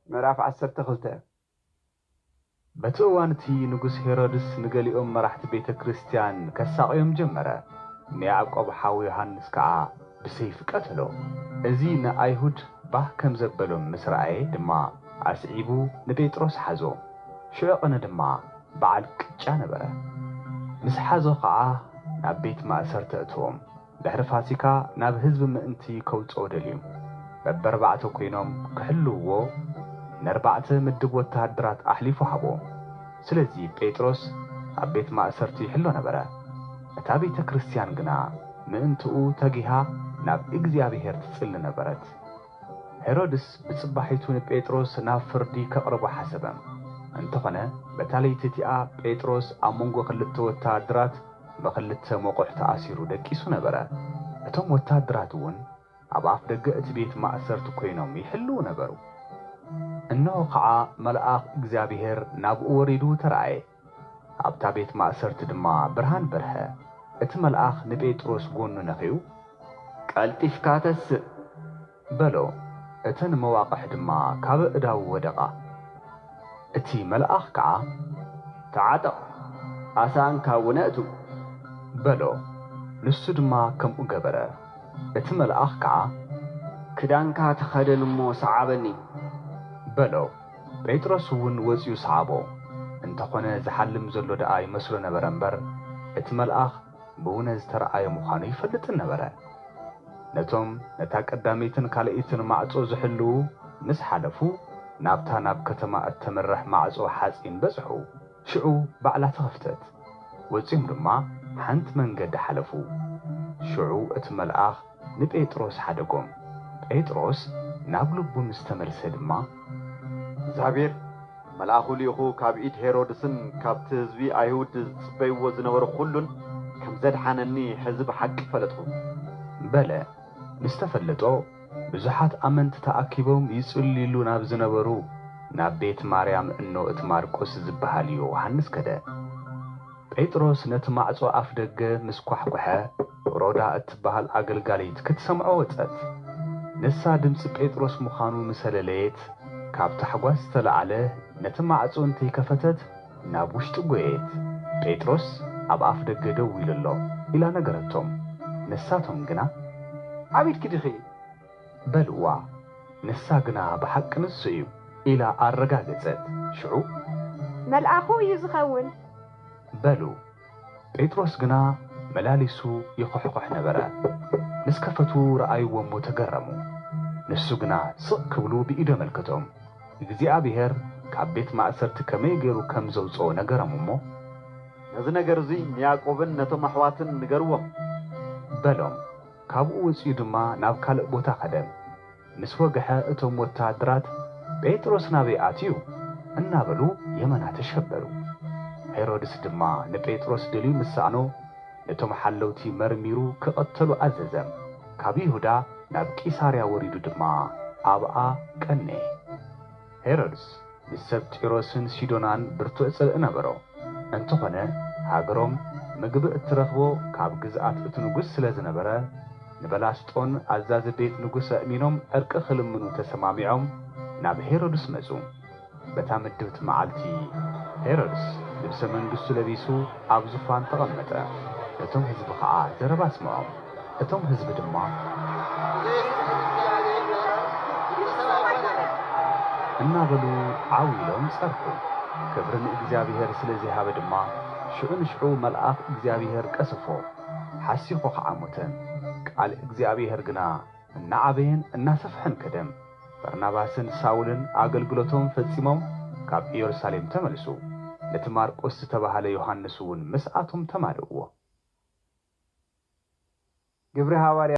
ምዕራፍ 12 በትእዋንቲ ንጉስ ሄሮድስ ንገሊኦም መራሕቲ ቤተ ክርስቲያን ከሳቅዮም ጀመረ። ንያዕቆብ ሓዊ ዮሐንስ ከዓ ብሰይፍ ቀተሎ። እዚ ንአይሁድ ባህ ከም ዘበሎም ምስ ረአየ ድማ አስዒቡ ንጴጥሮስ ሓዞ። ሽዑ ቅነ ድማ በዓል ቅጫ ነበረ። ምስ ሓዞ ከዓ ናብ ቤት ማእሰር ተእትዎም። ድሕሪ ፋሲካ ናብ ህዝቢ ምእንቲ ከውፅኦ ደልዩ። በበርባዕተ ኮይኖም ክሕልውዎ ነርባዕተ ምድብ ወታደራት አሕሊፉ ሃቦ። ስለዚ ጴጥሮስ ኣብ ቤት ማእሰርቲ ይሕሎ ነበረ። እታ ቤተ ክርስቲያን ግና ምእንትኡ ተጊሃ ናብ እግዚአብሔር ትጽሊ ነበረት። ሄሮድስ ብጽባሒቱ ንጴጥሮስ ናብ ፍርዲ ከቕርቦ ሓሰበ። እንተኾነ በታ ለይቲ እቲኣ ጴጥሮስ ኣብ መንጎ ክልተ ወታደራት በክልተ መቑሕ ተኣሲሩ ደቂሱ ነበረ። እቶም ወታደራት እውን ኣብ ኣፍ ደገ እቲ ቤት ማእሰርቲ ኮይኖም ይሕልው ነበሩ። እነሆ ከዓ መልአኽ እግዚአብሔር ናብኡ ወሪዱ ተረአየ። ኣብታ ቤት ማእሰርቲ ድማ ብርሃን በርሀ። እቲ መልአኽ ንጴጥሮስ ጎኑ ነኺኡ ቀልጢፍካ ተስእ በሎ። እተን መዋቕሕ ድማ ካብ እዳው ወደቓ። እቲ መልአኽ ከዓ ተዓጠቕ ኣሳንካ እውን ኣእቱ በሎ። ንሱ ድማ ከምኡ ገበረ። እቲ መልአኽ ከዓ ክዳንካ ተኸደን እሞ ሰዓበኒ በሎ። ጴጥሮስ እውን ወፂኡ ሰዓቦ። እንተኾነ ዝሓልም ዘሎ ደኣ ይመስሎ ነበረ እምበር እቲ መልአኽ ብእውነ ዝተረኣየ ምዃኑ ይፈልጥን ነበረ። ነቶም ነታ ቀዳመይትን ካልአይትን ማዕጾ ዝሕልው ምስ ሓለፉ ናብታ ናብ ከተማ እተመርሕ ማዕጾ ሓጺን በጽሑ። ሽዑ ባዕላ ተኸፍተት። ወፂኦም ድማ ሓንቲ መንገዲ ሓለፉ። ሽዑ እቲ መልአኽ ንጴጥሮስ ሓደጎም። ጴጥሮስ ናብ ልቡ ምስ ተመልሰ ድማ እግዚአብሔር መልአኹ ልኢኹ ካብ ኢድ ሄሮድስን ካብቲ ህዝቢ አይሁድ ዝጽበይዎ ዝነበሩ ኩሉን ከም ዘድሓነኒ ሕዚ ብሓቂ ፈለጥኹ በለ። ምስ ተፈለጦ ብዙሓት ኣመንቲ ተኣኪቦም ይጽልይሉ ናብ ዝነበሩ ናብ ቤት ማርያም እኖ እቲ ማርቆስ ዝበሃል ዮሐንስ ከደ። ጴጥሮስ ነቲ ማዕጾ ኣፍ ደገ ምስ ኳሕኩሐ ሮዳ እትበሃል ኣገልጋሊት ክትሰምዖ ወፀት። ንሳ ድምፂ ጴጥሮስ ምዃኑ ምሰለለየት ካብ ታሕጓስ ዝተለዓለ ነቲ ማዕጾ እንተይከፈተት ናብ ውሽጢ ጐየት። ጴጥሮስ ኣብ ኣፍ ደገ ደው ኢሉ ኣሎ ኢላ ነገረቶም። ንሳቶም ግና ዓቢት ክድኺ በልዋ። ንሳ ግና ብሓቂ ንሱ እዩ ኢላ ኣረጋገጸት። ሽዑ መልአኹ እዩ ዝኸውን በሉ። ጴጥሮስ ግና መላሊሱ ይኹሕኩሕ ነበረ። ምስ ከፈቱ ረኣይዎ እሞ ተገረሙ። ንሱ ግና ስቕ ክብሉ ብኢዶ መልከቶም። እግዚአብሔር ካብ ቤት ማእሰርቲ ከመይ ገይሩ ከም ዘውፅኦ ነገሮም እሞ ነዚ ነገር እዙይ ንያዕቆብን ነቶም ኣሕዋትን ንገርዎም በሎም። ካብኡ ወፂኡ ድማ ናብ ካልእ ቦታ ኸደ። ምስ ወግሐ እቶም ወታደራት ጴጥሮስ ናበይ ኣትዩ እናበሉ የመና ተሸበሩ። ሄሮድስ ድማ ንጴጥሮስ ደልዩ ምሳእኖ ነቶም ሓለውቲ መርሚሩ ክቐተሉ ኣዘዘ። ካብ ይሁዳ ናብ ቂሳርያ ወሪዱ ድማ ኣብኣ ቀነ። ሄሮድስ ምስ ሰብ ጢሮስን ሲዶናን ብርቱዕ ጽልእ ነበሮ። እንተኾነ ሃገሮም ምግቢ እትረኽቦ ካብ ግዝኣት እቲ ንጉሥ ስለ ዝነበረ ንበላስጦን ኣዛዚ ቤት ንጉሥ ኣእሚኖም ዕርቂ ክልምኑ ተሰማሚዖም ናብ ሄሮድስ መጹ። በታ ምድብቲ መዓልቲ ሄሮድስ ልብሰ መንግሥቱ ለቢሱ ኣብ ዙፋን ተቐመጠ። እቶም ህዝቢ ከዓ ዘረባ ስምዖም። እቶም ህዝቢ ድማ እናበሉ ዓዊሎም ጸርሑ። ክብሪ ንእግዚአብሔር ስለዚሃበ ድማ ሽዑ ንሽዑ መልአኽ እግዚአብሔር ቀስፎ። ሓሲኹ ከዓ ሞተ። ቃል እግዚአብሔር ግና እናዓበየን እናሰፍሐን ከደም። በርናባስን ሳውልን አገልግሎቶም ፈጺሞም ካብ ኢየሩሳሌም ተመልሱ። ነቲ ማርቆስ ዝተባሃለ ዮሐንስ እውን ምስኣቶም ተማልእዎ። ግብረ ሐዋርያ